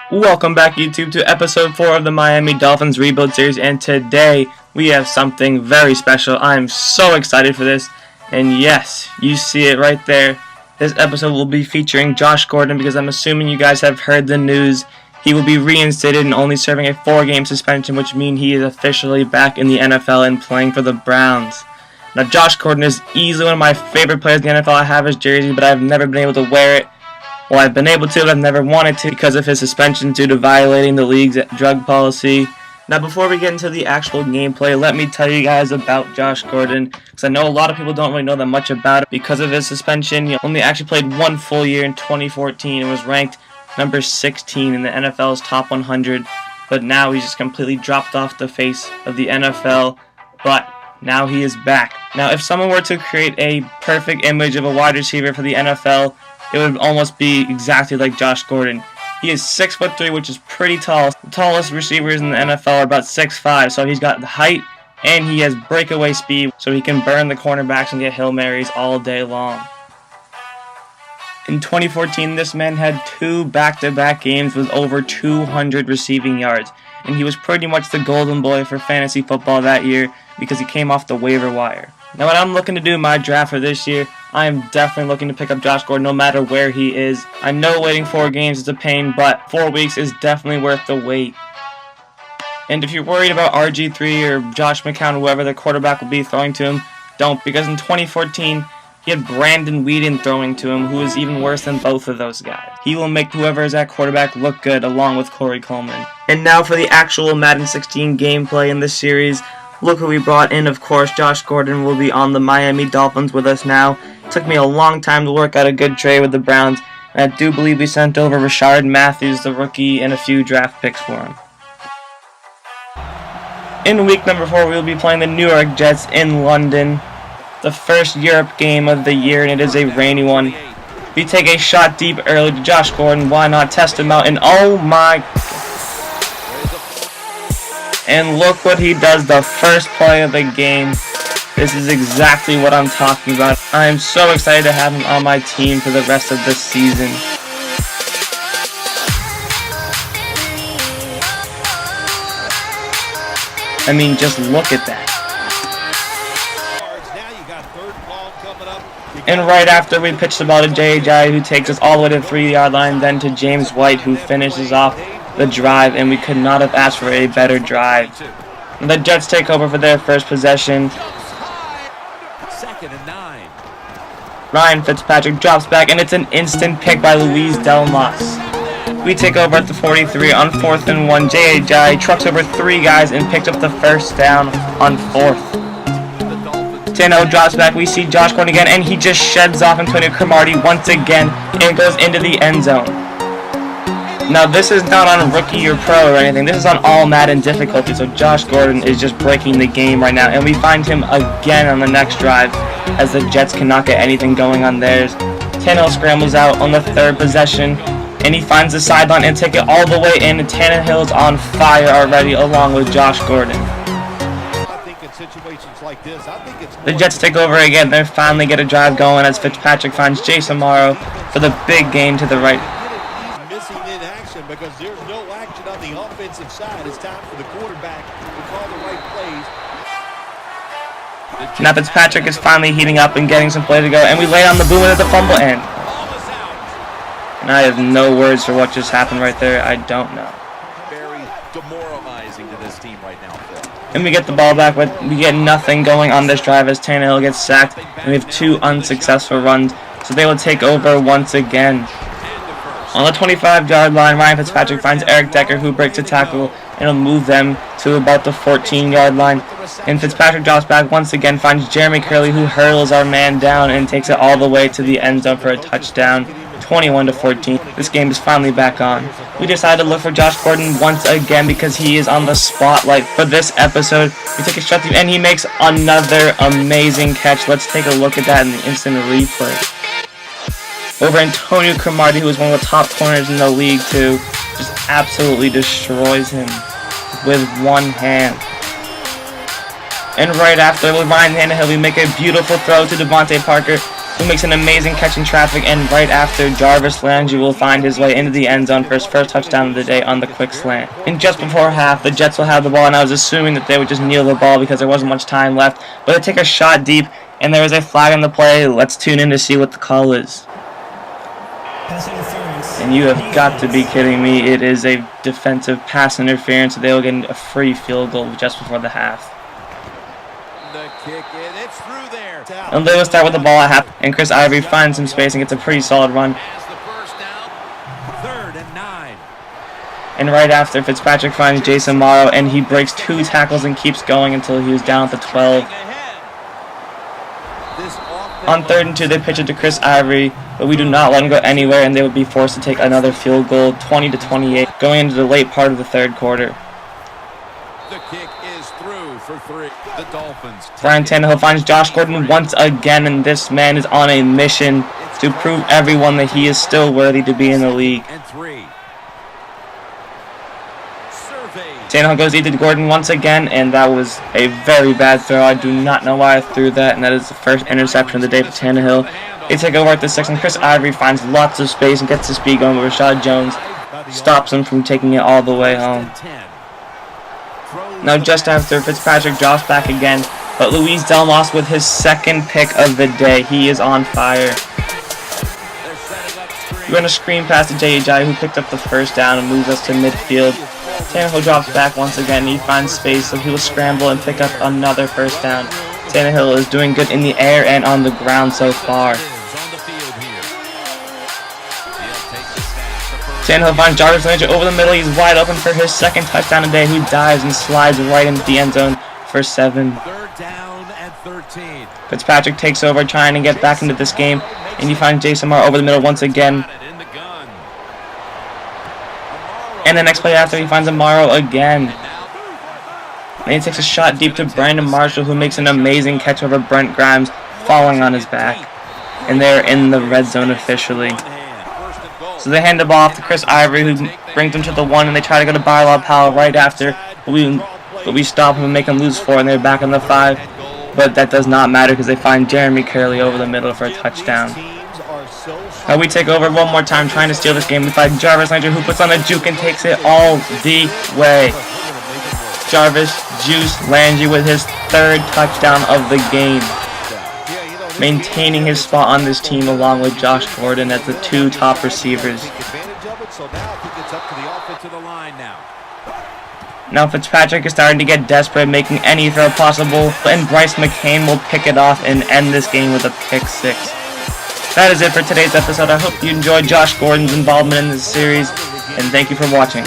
Welcome back, YouTube, to episode 4 of the Miami Dolphins rebuild series, and today we have something very special. I am so excited for this, and yes, you see it right there. This episode will be featuring Josh Gordon because I'm assuming you guys have heard the news. He will be reinstated and only serving a 4-game suspension, which means he is officially back in the NFL and playing for the Browns. Now, Josh Gordon is easily one of my favorite players in the NFL. I have his jersey, but I've never been able to wear it. Well, I've been able to, but I've never wanted to because of his suspension due to violating the league's drug policy. Now, before we get into the actual gameplay, let me tell you guys about Josh Gordon, because I know a lot of people don't really know that much about it. Because of his suspension, he only actually played one full year in 2014 and was ranked number 16 in the NFL's top 100. But now he's just completely dropped off the face of the NFL, but now he is back. Now, if someone were to create a perfect image of a wide receiver for the NFL, it would almost be exactly like Josh Gordon. He is 6'3", which is pretty tall. The tallest receivers in the NFL are about 6'5", so he's got the height and he has breakaway speed, so he can burn the cornerbacks and get Hail Marys all day long. In 2014, this man had 2 back-to-back games with over 200 receiving yards, and he was pretty much the golden boy for fantasy football that year because he came off the waiver wire. Now, when I'm looking to do my draft for this year, I am definitely looking to pick up Josh Gordon no matter where he is. I know waiting 4 games is a pain, but 4 weeks is definitely worth the wait. And if you're worried about RG3 or Josh McCown, whoever the quarterback will be throwing to him, don't, because in 2014, he had Brandon Weeden throwing to him, who is even worse than both of those guys. He will make whoever is at quarterback look good, along with Corey Coleman. And now for the actual Madden 16 gameplay in this series. Look who we brought in. Of course, Josh Gordon will be on the Miami Dolphins with us now. It took me a long time to work out a good trade with the Browns, and I do believe we sent over Rashard Matthews, the rookie, and a few draft picks for him. In week number 4, we will be playing the New York Jets in London. The first Europe game of the year, and it is a rainy one. We take a shot deep early to Josh Gordon. Why not test him out? And oh my... And look what he does, the first play of the game. This is exactly what I'm talking about. I am so excited to have him on my team for the rest of the season. I mean, just look at that. And right after, we pitch the ball to J.J., who takes us all the way to the 3-yard line, then to James White, who finishes off the drive, and we could not have asked for a better drive. And the Jets take over for their first possession. Ryan Fitzpatrick drops back, and it's an instant pick by Luis Delmas. We take over at the 43 on 4th and 1. J.J. trucks over 3 guys and picks up the first down on 4th. Tano drops back. We see Josh Gordon again, and he just sheds off Antonio Cromartie once again and goes into the end zone. Now, this is not on rookie or pro or anything. This is on all Madden difficulty, so Josh Gordon is just breaking the game right now. And we find him again on the next drive as the Jets cannot get anything going on theirs. Tannehill scrambles out on the 3rd possession, and he finds the sideline and take it all the way in. And Tannehill's on fire already, along with Josh Gordon. The Jets take over again. They finally get a drive going as Fitzpatrick finds Jason Morrow for the big gain to the right. Because there's no action on the offensive side. It's time for the quarterback to call the right plays. Now Fitzpatrick is finally heating up and getting some play to go, and we lay on the boom at the fumble end. And I have no words for what just happened right there. I don't know. Very demoralizing to this team right now, Phil. And we get the ball back, but we get nothing going on this drive as Tannehill gets sacked, and we have 2 unsuccessful runs, so they will take over once again. On the 25-yard line, Ryan Fitzpatrick finds Eric Decker, who breaks a tackle, and will move them to about the 14-yard line. And Fitzpatrick drops back once again, finds Jeremy Curley, who hurdles our man down and takes it all the way to the end zone for a touchdown, 21-14. This game is finally back on. We decided to look for Josh Gordon once again because he is on the spotlight for this episode. We take a shot through, and he makes another amazing catch. Let's take a look at that in the instant replay. Over Antonio Cromartie, who is one of the top corners in the league, too. Just absolutely destroys him with one hand. And right after, with Ryan Tannehill, we make a beautiful throw to Devontae Parker, who makes an amazing catch in traffic, and right after, Jarvis Landry will find his way into the end zone for his first touchdown of the day on the quick slant. And just before half, the Jets will have the ball, and I was assuming that they would just kneel the ball because there wasn't much time left, but they take a shot deep, and there is a flag on the play. Let's tune in to see what the call is. And you have got to be kidding me. It is a defensive pass interference, so they will get a free field goal just before the half. The kick in, it's through there. And they will start with the ball at half, and Chris Ivory finds some space and gets a pretty solid run. Third and 9. And right after, Fitzpatrick finds Jason Morrow, and he breaks 2 tackles and keeps going until he was down at the 12. On 3rd and 2, they pitch it to Chris Ivory, but we do not let him go anywhere, and they would be forced to take another field goal, 20-28, going into the late part of the 3rd quarter. The kick is through for 3. The Dolphins. Ryan Tannehill finds Josh Gordon once again, and this man is on a mission to prove everyone that he is still worthy to be in the league. And 3. Tannehill goes deep to Gordon once again, and that was a very bad throw. I do not know why I threw that, and that is the first interception of the day for Tannehill. They take over at the 6th, and Chris Ivory finds lots of space and gets the speed going, but Rashad Jones stops him from taking it all the way home. Now just after, Fitzpatrick drops back again, but Luis Delmos with his 2nd pick of the day. He is on fire. We're going to screen past to J.J., who picked up the first down and moves us to midfield. Tannehill drops back once again. He finds space, so he will scramble and pick up another first down. Tannehill is doing good in the air and on the ground so far. Tannehill finds Jarvis Landry over the middle. He's wide open for his 2nd touchdown today, who dives and slides right into the end zone for 7. 3rd down and 13. Fitzpatrick takes over trying to get back into this game, and you find Jason Morrow over the middle once again. And the next play after, he finds Amaro again. And he takes a shot deep to Brandon Marshall, who makes an amazing catch over Brent Grimes, falling on his back. And they're in the red zone officially. So they hand the ball off to Chris Ivory, who brings them to the 1, and they try to go to Barlaw Powell right after. But we stop him and make him lose 4, and they're back on the 5. But that does not matter because they find Jeremy Curley over the middle for a touchdown. Now we take over one more time trying to steal this game. We find Jarvis Landry, who puts on a juke and takes it all the way. Jarvis Juice Landry with his 3rd touchdown of the game, maintaining his spot on this team along with Josh Gordon as the 2 top receivers. Now Fitzpatrick is starting to get desperate, making any throw possible, and Bryce McCain will pick it off and end this game with a pick 6. That is it for today's episode. I hope you enjoyed Josh Gordon's involvement in this series, and thank you for watching.